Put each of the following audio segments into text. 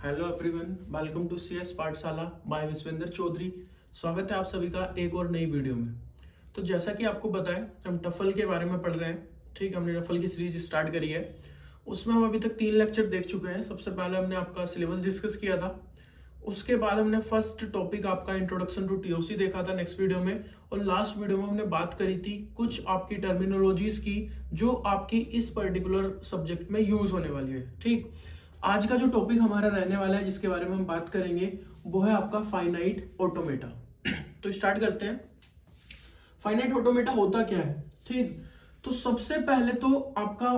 Hello everyone, welcome to CS Pathshala by Vishwendra Chaudhary. स्वागत है आप सभी का एक और नई वीडियो में। तो जैसा कि आपको पता है, हम टफल के बारे में पढ़ रहे हैं। ठीक, हमने टफल की सीरीज स्टार्ट करी है। उसमें हम अभी तक 3 लेक्चर देख चुके हैं। सबसे पहले हमने आपका सिलेबस डिस्कस किया था। उसके बाद हमने फर्स्ट टॉपिक आपका इंट्रोडक्शन टू टीओसी देखा था नेक्स्ट वीडियो में। और लास्ट वीडियो में हमने बात करी थी कुछ आपकी टर्मिनोलॉजीज की जो आपकी इस पर्टिकुलर सब्जेक्ट में यूज होने वाली है। ठीक, आज का जो टॉपिक हमारा रहने वाला है जिसके बारे में हम बात करेंगे वो है आपका फाइनाइट ऑटोमेटा। तो स्टार्ट करते हैं। फाइनाइट ऑटोमेटा होता क्या है? ठीक, तो सबसे पहले तो आपका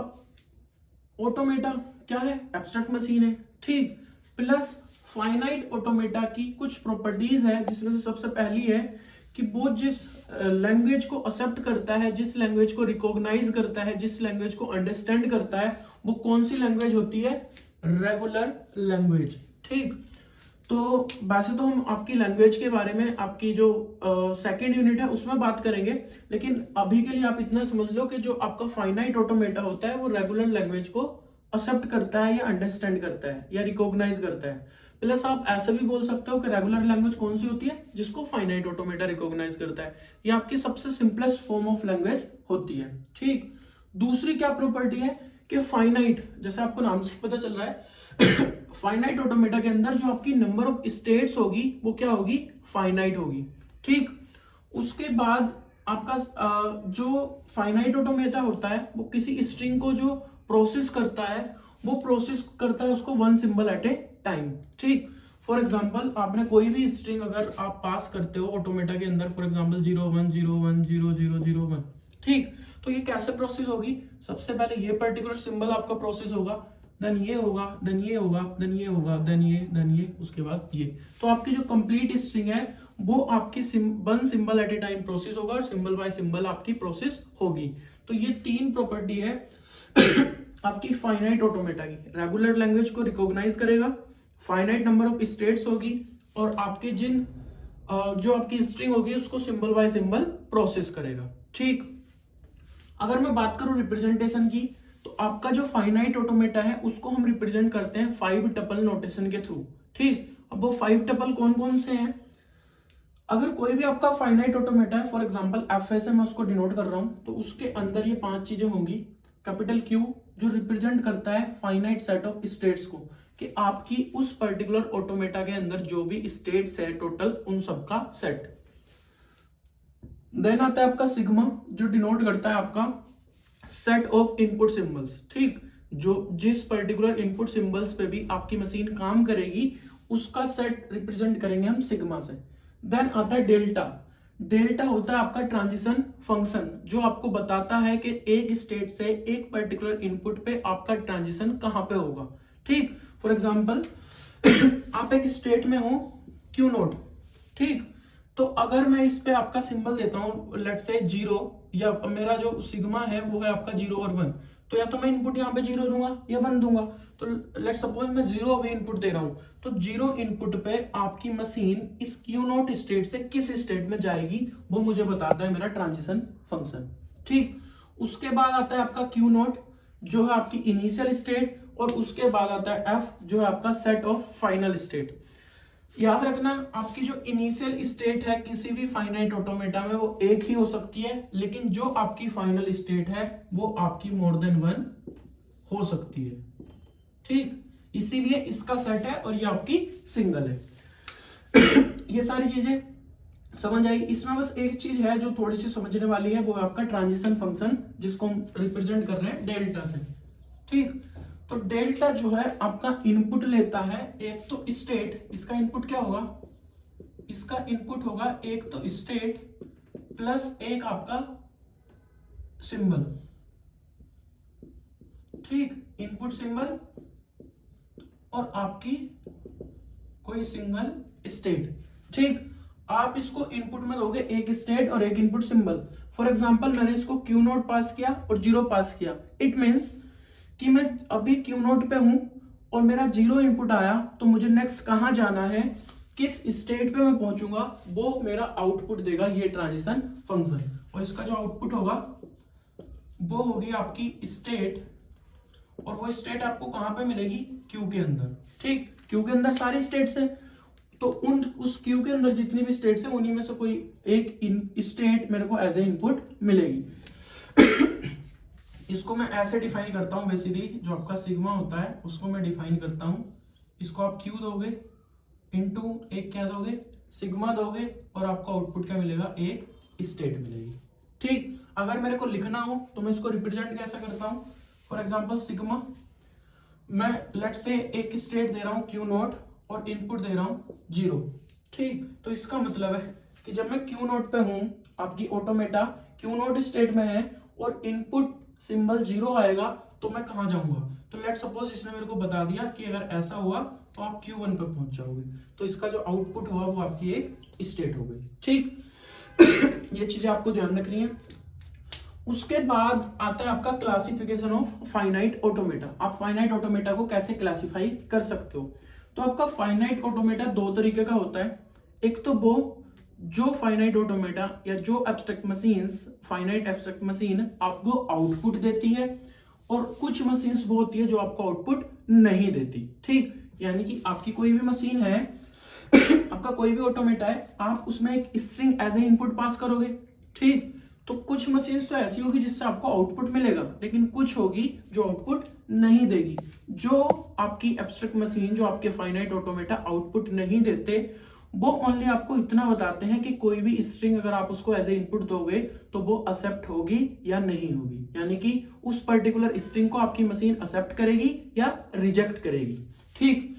ऑटोमेटा क्या है? एब्स्ट्रैक्ट मशीन है। ठीक, प्लस फाइनाइट ऑटोमेटा की कुछ प्रॉपर्टीज है जिसमें से सबसे पहली है कि वो जिस लैंग्वेज को एक्सेप्ट करता है, जिस लैंग्वेज को रिकॉग्नाइज करता है, जिस लैंग्वेज को अंडरस्टैंड करता है, वो कौन सी लैंग्वेज होती है? Regular language. ठीक, तो वैसे तो हम आपकी लैंग्वेज के बारे में आपकी जो सेकंड यूनिट है उसमें बात करेंगे, लेकिन अभी के लिए आप इतना समझ लो कि जो आपका फाइनाइट ऑटोमेटा होता है वो रेगुलर लैंग्वेज को एक्सेप्ट करता है या अंडरस्टैंड करता है या रिकॉग्नाइज करता है। प्लस आप ऐसे भी बोल सकते हो कि रेगुलर लैंग्वेज कौन सी होती है? जिसको फाइनाइट ऑटोमेटा रिकॉग्नाइज करता है। ये आपकी सबसे सिंपलेस्ट फॉर्म ऑफ लैंग्वेज होती है। ठीक, दूसरी क्या प्रॉपर्टी है कि फाइनाइट, जैसे आपको नाम से पता चल रहा है फाइनाइट ऑटोमेटा के अंदर जो आपकी नंबर ऑफ स्टेट्स होगी वो क्या होगी? फाइनाइट होगी। ठीक, उसके बाद आपका जो फाइनाइट ऑटोमेटा होता है वो किसी स्ट्रिंग को जो प्रोसेस करता है वो प्रोसेस करता है उसको one symbol at a time. ठीक, फॉर एग्जाम्पल आपने कोई भी स्ट्रिंग अगर आप पास करते हो ऑटोमेटा के अंदर, फॉर एग्जाम्पल 01010001, ठीक, तो ये कैसे प्रोसेस होगी? सबसे पहले ये पर्टिकुलर सिंबल आपका प्रोसेस होगा, देन ये होगा, देन ये होगा, देन ये होगा, देन ये, उसके बाद ये। तो आपकी जो कंप्लीट स्ट्रिंग है वो आपकी one symbol at a time process होगा और सिंबल बाय सिंबल आपकी प्रोसेस होगी। तो ये 3 प्रॉपर्टी है आपकी फाइनाइट ऑटोमेटा की। रेगुलर लैंग्वेज को रिकॉग्नाइज करेगा, फाइनाइट नंबर ऑफ स्टेट्स होगी, और आपके जो आपकी स्ट्रिंग होगी उसको सिंबल बाय सिंबल प्रोसेस करेगा। ठीक, अगर मैं बात करूं रिप्रेजेंटेशन की, तो आपका जो फाइनाइट ऑटोमेटा है उसको हम रिप्रेजेंट करते हैं 5 टपल नोटेशन के थ्रू। ठीक, अब वो 5 टपल कौन कौन से हैं? अगर कोई भी आपका फाइनाइट ऑटोमेटा है, फॉर एग्जांपल एफ से मैं उसको डिनोट कर रहा हूं, तो उसके अंदर ये 5 चीजें होंगी। कैपिटल क्यू जो रिप्रेजेंट करता है फाइनाइट सेट ऑफ स्टेट्स को, कि आपकी उस पर्टिकुलर ऑटोमेटा के अंदर जो भी स्टेट्स है टोटल उन सबका सेट। देन आता है आपका सिग्मा जो डिनोट करता है आपका सेट ऑफ इनपुट सिंबल्स। ठीक, जो जिस पर्टिकुलर इनपुट सिंबल्स पे भी आपकी मशीन काम करेगी उसका सेट रिप्रेजेंट करेंगे हम सिग्मा से। देन आता है डेल्टा। डेल्टा होता है आपका ट्रांजिशन फंक्शन जो आपको बताता है कि एक स्टेट से एक पर्टिकुलर इनपुट पे आपका ट्रांजिशन कहां पे होगा। ठीक, फॉर एग्जांपल आप एक स्टेट में हो क्यू नोट। ठीक, तो अगर मैं इस पे आपका सिंबल देता हूं लेट्स से 0, या मेरा जो सिग्मा है वो है आपका 0 और 1, तो या तो मैं इनपुट यहाँ पे 0 दूंगा या 1 दूंगा। तो लेट्स सपोज मैं 0 अभी इनपुट दे रहा हूं, तो 0 इनपुट पे आपकी मशीन इस क्यू नोट स्टेट से किस स्टेट में जाएगी वो मुझे बताता है मेरा ट्रांजिशन फंक्शन। ठीक, उसके बाद आता है आपका क्यू नोट जो है आपकी इनिशियल स्टेट, और उसके बाद आता है एफ जो है आपका सेट ऑफ फाइनल स्टेट। याद रखना आपकी जो इनिशियल स्टेट है किसी भी फाइनाइट ऑटोमेटा में वो एक ही हो सकती है, लेकिन जो आपकी फाइनल स्टेट है वो आपकी मोर देन 1 हो सकती है। ठीक, इसीलिए इसका सेट है और ये आपकी सिंगल है। ये सारी चीजें समझ आई। इसमें बस एक चीज है जो थोड़ी सी समझने वाली है, वो है आपका ट्रांजिशन फंक्शन जिसको हम रिप्रेजेंट कर रहे हैं डेल्टा से। ठीक, तो डेल्टा जो है आपका इनपुट लेता है एक तो स्टेट, इसका इनपुट क्या होगा? इसका इनपुट होगा एक तो स्टेट प्लस एक आपका सिंबल। ठीक, इनपुट सिंबल और आपकी कोई सिंगल स्टेट। ठीक, आप इसको इनपुट में दोगे एक स्टेट और एक इनपुट सिंबल। फॉर एग्जांपल मैंने इसको क्यू नोट पास किया और 0 पास किया। इट मींस कि मैं अभी क्यू नोट पे हूं और मेरा 0 इनपुट आया, तो मुझे नेक्स्ट कहां जाना है, किस स्टेट पे मैं पहुंचूंगा, वो मेरा आउटपुट देगा ये ट्रांजिशन फंक्शन। और इसका जो आउटपुट होगा वो होगी आपकी स्टेट और वो स्टेट आपको कहां पे मिलेगी, क्यू के अंदर। ठीक, क्यू के अंदर सारी स्टेट्स है, तो उस क्यू के अंदर जितनी भी स्टेट्स है उन्हीं में से कोई एक स्टेट मेरे को एज ए इनपुट मिलेगी। इसको मैं ऐसे डिफाइन करता हूं, बेसिकली जो आपका सिग्मा होता है उसको मैं डिफाइन करता हूं, इसको आप क्यू दोगे इनटू एक क्या दोगे, सिग्मा दोगे, और आपको आउटपुट क्या मिलेगा, एक स्टेट मिलेगी। ठीक, अगर मेरे को लिखना हो तो मैं इसको रिप्रेजेंट कैसा करता हूं, फॉर एग्जांपल सिग्मा, मैं लेट से एक स्टेट दे रहा हूं क्यू नॉट और इनपुट दे रहा हूं 0। ठीक, तो इसका मतलब है कि जब मैं क्यू नॉट पे हूं, आपकी ऑटोमेटा क्यू नॉट स्टेट में है और इनपुट सिंबल 0 आएगा, तो मैं कहां जाऊंगा, तो लेट सपोज इसने मेरे को बता दिया कि अगर ऐसा हुआ तो आप Q1 पे पहुंच जाओगे, तो इसका जो आउटपुट हुआ वो आपकी एक स्टेट हो गई। ठीक, ये चीजें आपको ध्यान रखनी है। उसके बाद आता है आपका क्लासिफिकेशन ऑफ फाइनाइट ऑटोमेटा। आप फाइनाइट ऑटोमेटा को कैसे क्लासिफाई कर सकते हो, तो आपका फाइनाइट ऑटोमेटा दो तरीके का होता है। एक तो वो जो फाइनाइट ऑटोमेटा या जो abstract machines, finite abstract machine आपको आउटपुट देती है, और कुछ मशीन्स वो होती है जो आपको आउटपुट नहीं देती। ठीक, यानी कि आपकी कोई भी मशीन है, आपका कोई भी ऑटोमेटा है, आप उसमें एक स्ट्रिंग एज ए इनपुट पास करोगे। ठीक, तो कुछ मशीन्स तो ऐसी होगी जिससे आपको आउटपुट मिलेगा, लेकिन कुछ होगी जो आउटपुट नहीं देगी। जो आपकी एब्स्ट्रैक्ट मशीन, जो आपके फाइनाइट ऑटोमेटा आउटपुट नहीं देते, वो ओनली आपको इतना बताते हैं कि कोई भी स्ट्रिंग अगर आप उसको एज ए इनपुट दोगे तो वो एक्सेप्ट होगी या नहीं होगी, यानी कि उस पर्टिकुलर स्ट्रिंग को आपकी मशीन एक्सेप्ट करेगी या रिजेक्ट करेगी। ठीक,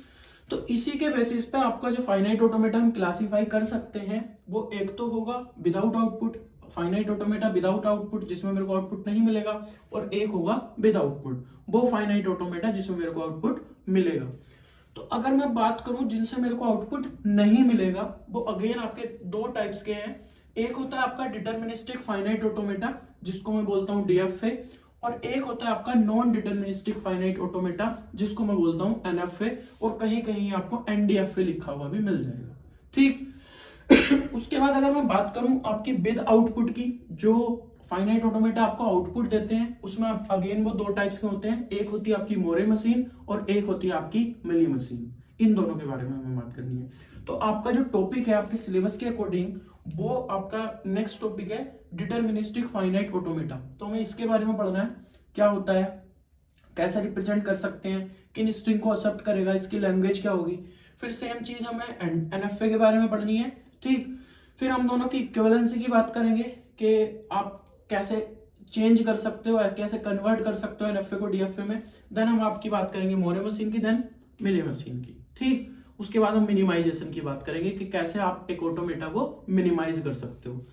तो इसी के बेसिस पे आपका जो फाइनाइट ऑटोमेटा हम क्लासिफाई कर सकते हैं, वो एक तो होगा without output, finite automata without output जिसमें मेरे को आउटपुट नहीं मिलेगा, और एक होगा विद आउटपुट, वो फाइनाइट ऑटोमेटा जिसमें मेरे को आउटपुट मिलेगा। तो अगर मैं बात करूं जिनसे मेरे को आउटपुट नहीं मिलेगा, वो अगेन आपके दो टाइप्स के हैं। एक होता है आपका डिटर्मिनिस्टिक फाइनाइट ऑटोमेटा, जिसको मैं बोलता हूं DFA, और एक होता है आपका नॉन डिटर्मिनिस्टिक फाइनाइट ऑटोमेटा, जिसको मैं बोलता हूं NFA, और कहीं कहीं आपको NDFA लिखा हुआ भी मिल जाएगा। ठीक, उसके बाद अगर मैं बात करूं आपकी विद आउटपुट की, जो फाइनाइट ऑटोमेटा आपको आउटपुट देते हैं, उसमें आप अगेन वो दो टाइप्स के होते हैं। एक होती है आपकी मोरे मशीन और एक होती है आपकी मिली मशीन। इन दोनों के बारे में हमें बात करनी है। तो आपका जो टॉपिक है आपके सिलेबस के अकॉर्डिंग, वो आपका नेक्स्ट टॉपिक है डिटर्मिनिस्टिक फाइनाइट ऑटोमेटा। तो हमें इसके बारे में पढ़ना है, क्या होता है, कैसे रिप्रेजेंट कर सकते हैं, किन स्ट्रिंग को एक्सेप्ट करेगा, इसकी लैंग्वेज क्या होगी। फिर सेम चीज हमें NFA के बारे में पढ़नी है। ठीक, फिर हम दोनों की इक्विवेलेंसी की बात करेंगे कि आप कैसे चेंज कर सकते हो, कैसे कन्वर्ट कर सकते हो NFA को DFA में। देन हम आपकी बात करेंगे मोरे मशीन की, देन मिली मशीन की। ठीक, उसके बाद हम मिनिमाइजेशन की बात करेंगे कि कैसे आप एक ऑटोमेटा को मिनिमाइज कर सकते हो।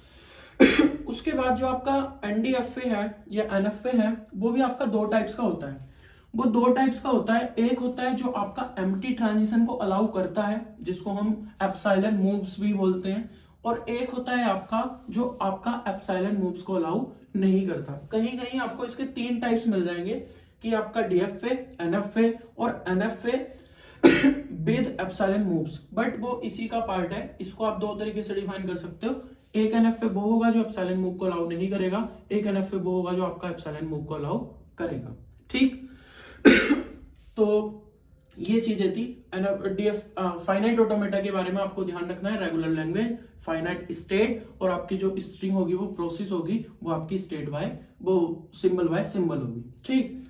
उसके बाद जो आपका NDFA है या NFA है, वो भी आपका दो टाइप्स का होता है। वो दो टाइप्स का होता है, एक होता है जो आपका एम्प्टी ट्रांजिशन को अलाउ करता है, जिसको हम एप्सिलॉन मूव्स भी बोलते हैं, और एक होता है आपका जो आपका एप्सिलॉन मूव्स को अलाउ नहीं करता। कहीं कहीं आपको इसके तीन टाइप्स मिल जाएंगे कि आपका DFA, NFA और NFA with epsilon moves, but वो इसी का पार्ट है। इसको आप दो तरीके से डिफाइन कर सकते हो। एक NFA वो होगा जो एप्सिलॉन मूव को अलाउ नहीं करेगा, एक NFA वो होगा जो आपका एप्सिलॉन मूव को अलाउ करेगा। ठीक, तो ये चीजें थी। फाइनाइट ऑटोमेटा के बारे में आपको ध्यान रखना है, रेगुलर लैंग्वेज, फाइनाइट स्टेट, और आपकी जो स्ट्रिंग होगी वो प्रोसेस होगी, वो आपकी स्टेट बाय वो सिंबल बाय सिंबल होगी। ठीक,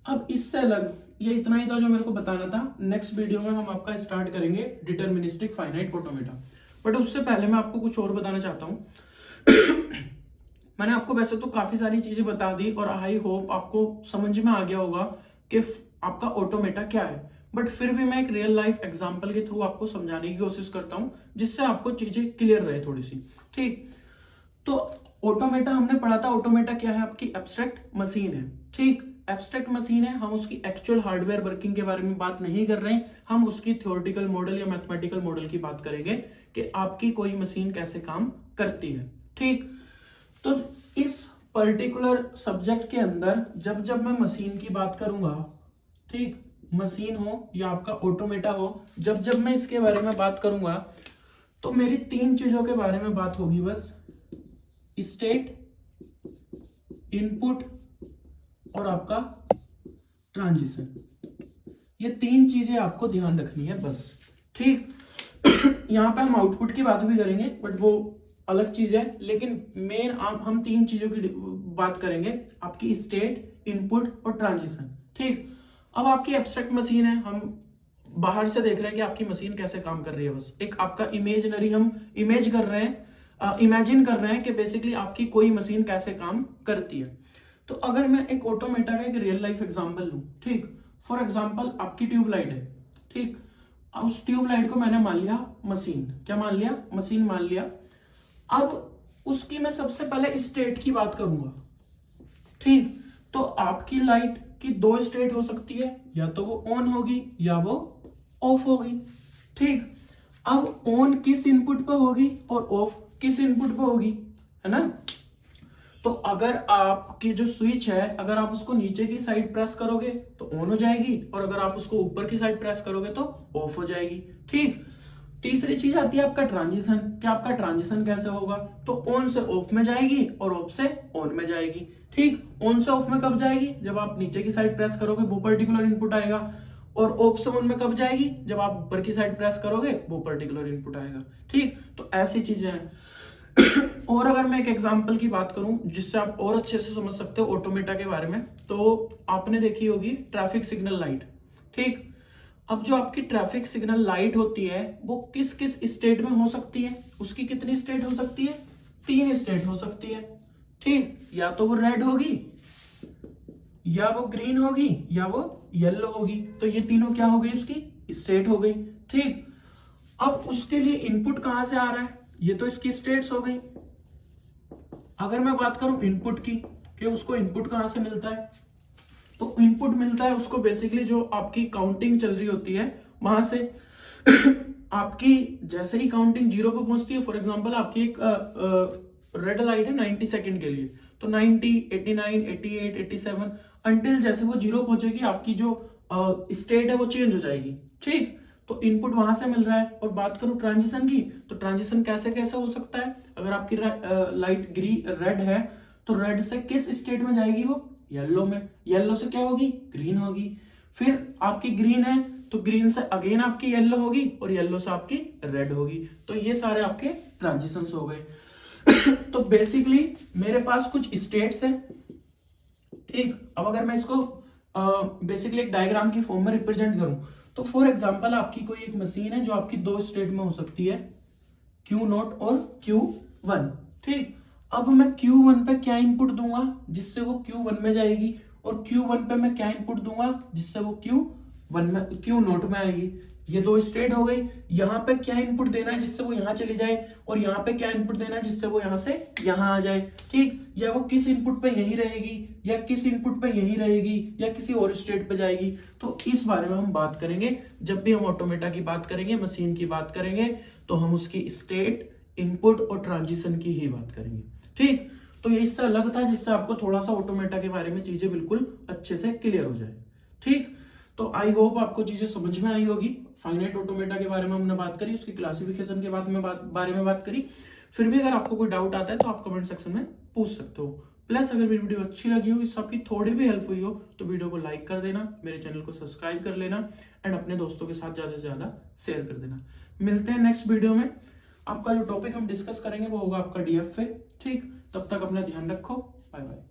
अब इससे अलग ये इतना ही था जो मेरे को बताना था। नेक्स्ट वीडियो में हम आपका स्टार्ट करेंगे डिटर्मिनिस्टिक फाइनाइट ऑटोमेटा, बट उससे पहले मैं आपको कुछ और बताना चाहता हूँ। मैंने आपको वैसे तो काफी सारी चीजें बता दी और आई होप आपको समझ में आ गया होगा कि आपका ऑटोमेटा क्या है, बट फिर भी मैं एक रियल लाइफ एग्जांपल के थ्रू आपको समझाने की कोशिश करता हूं, जिससे आपको चीजें क्लियर रहे थोड़ी सी। ठीक, तो ऑटोमेटा हमने पढ़ा था, ऑटोमेटा क्या है, आपकी एब्स्ट्रैक्ट मशीन है। ठीक, एब्स्ट्रैक्ट मशीन है, हम उसकी एक्चुअल हार्डवेयर वर्किंग के बारे में बात नहीं कर रहे हैं, हम उसकी थ्योरेटिकल मॉडल या मैथमेटिकल मॉडल की बात करेंगे कि आपकी कोई मशीन कैसे काम करती है। ठीक, तो इस पर्टिकुलर सब्जेक्ट के अंदर जब जब मैं मशीन की बात करूंगा, ठीक, मशीन हो या आपका ऑटोमेटा हो, जब जब मैं इसके बारे में बात करूंगा तो मेरी तीन चीजों के बारे में बात होगी बस, स्टेट, इनपुट और आपका ट्रांजिशन। ये 3 चीजें आपको ध्यान रखनी है बस, ठीक। यहाँ पे हम आउटपुट की बात भी करेंगे बट वो अलग चीज है, लेकिन मेन हम 3 चीजों की बात करेंगे, आपकी स्टेट, इनपुट और ट्रांजिशन, ठीक। अब आपकी एब्स्ट्रैक्ट मशीन है, हम बाहर से देख रहे हैं कि आपकी मशीन कैसे काम कर रही है, बस एक आपका इमेजिनरी हम इमेज कर रहे हैं, इमेजिन कर रहे हैं कि बेसिकली आपकी कोई मशीन कैसे काम करती है। तो अगर मैं एक ऑटोमेटा का एक रियल लाइफ एग्जांपल लूं, ठीक। फॉर एग्जांपल आपकी ट्यूबलाइट है, ठीक। उस ट्यूबलाइट को मैंने मान लिया मशीन, क्या मान लिया, मशीन मान लिया। अब उसकी मैं सबसे पहले स्टेट की बात करूंगा, ठीक। तो आपकी लाइट की 2 स्टेट हो सकती है, या तो वो ऑन होगी या वो ऑफ होगी, ठीक। अब ऑन किस इनपुट पे होगी और ऑफ किस इनपुट पे होगी, है ना। तो अगर आपकी जो स्विच है, अगर आप उसको नीचे की साइड प्रेस करोगे तो ऑन हो जाएगी, और अगर आप उसको ऊपर की साइड प्रेस करोगे तो ऑफ हो जाएगी, ठीक। तीसरी चीज आती है आपका ट्रांजिशन, कि आपका ट्रांजिशन कैसे होगा, तो ऑन से ऑफ में जाएगी और ऑफ से ऑन में जाएगी, ठीक। ऑन से ऑफ में कब जाएगी, जब आप नीचे की साइड प्रेस करोगे वो पर्टिकुलर इनपुट आएगा, और ऑफ से ऑन में कब जाएगी, जब आप ऊपर की साइड प्रेस करोगे वो पर्टिकुलर इनपुट आएगा, ठीक। तो ऐसी चीजें हैं। और अगर मैं एक एग्जांपल की बात करूं जिससे आप और अच्छे से समझ सकते हो ऑटोमेटा के बारे में, तो आपने देखी होगी ट्रैफिक सिग्नल लाइट, ठीक। अब जो आपकी ट्रैफिक सिग्नल लाइट होती है वो किस किस स्टेट में हो सकती है, उसकी कितनी स्टेट हो सकती है, 3 स्टेट हो सकती है, ठीक। या तो वो रेड होगी, या वो ग्रीन होगी, या वो येलो होगी। तो ये तीनों क्या हो गई, उसकी स्टेट हो गई, ठीक। अब उसके लिए इनपुट कहां से आ रहा है, ये तो इसकी स्टेट्स हो गई। अगर मैं बात करूं इनपुट की, कि उसको इनपुट कहां से मिलता है, तो इनपुट मिलता है उसको बेसिकली जो आपकी काउंटिंग चल रही होती है वहां से। आपकी जैसे ही काउंटिंग 0 पे पहुंचती है, फॉर एग्जांपल आपकी एक रेड लाइट है 90 सेकंड के लिए, तो 90, 89, 88, 87 अंटिल जैसे वो 0 पहुंचेगी आपकी जो स्टेट है वो चेंज हो जाएगी, ठीक। तो इनपुट वहां से मिल रहा है। और बात करूं ट्रांजिशन की, तो ट्रांजिशन कैसे कैसे हो सकता है, अगर आपकी लाइट रेड है तो रेड से किस स्टेट में जाएगी, वो येलो में, येलो से क्या होगी, ग्रीन होगी। फिर आपकी ग्रीन है तो ग्रीन से अगेन आपकी येलो होगी, और येलो से आपकी रेड होगी। तो ये सारे आपके ट्रांजिशंस हो गए। तो बेसिकली मेरे पास कुछ स्टेट्स है, ठीक। अब अगर मैं इसको बेसिकली एक डायग्राम की फॉर्म में रिप्रेजेंट करूं, तो फॉर एग्जांपल आपकी कोई एक मशीन है जो आपकी 2 स्टेट में हो सकती है, Q0 और Q1, ठीक। अब मैं Q1 पे क्या इनपुट दूंगा जिससे वो Q1 में जाएगी, और Q1 पे मैं क्या इनपुट दूंगा जिससे वो Q0 में आएगी। ये 2 स्टेट हो गई। यहाँ पे क्या इनपुट देना है जिससे वो यहाँ चली जाए, और यहाँ पे क्या इनपुट देना है जिससे वो यहाँ से यहाँ आ जाए, ठीक। या वो किस इनपुट पे यही रहेगी, या किस इनपुट पे यही रहेगी, या किसी और स्टेट पे जाएगी। तो इस बारे में हम बात करेंगे। जब भी हम ऑटोमेटा की बात करेंगे, मशीन की बात करेंगे, तो हम उसकी स्टेट, इनपुट और ट्रांजिशन की ही बात करेंगे, ठीक। तो ये इससे अलग था जिससे आपको थोड़ा सा ऑटोमेटा के बारे में चीजें बिल्कुल अच्छे से क्लियर हो जाए, ठीक। तो आई होप आपको चीजें समझ में आई होगी। फाइनाइट ऑटोमेटा के बारे में हमने बात करी, उसकी क्लासिफिकेशन के बारे में बात करी। फिर भी अगर आपको कोई डाउट आता है तो आप कमेंट सेक्शन में पूछ सकते हो। प्लस अगर मेरी वीडियो अच्छी लगी हो, इससे आपकी थोड़ी भी हेल्प हुई हो, तो वीडियो को लाइक कर देना, मेरे चैनल को सब्सक्राइब कर लेना, एंड अपने दोस्तों के साथ ज्यादा से ज्यादा शेयर कर देना। मिलते हैं नेक्स्ट वीडियो में। आपका जो टॉपिक हम डिस्कस करेंगे वो होगा आपका DFA, ठीक। तब तक अपना ध्यान रखो, बाय बाय।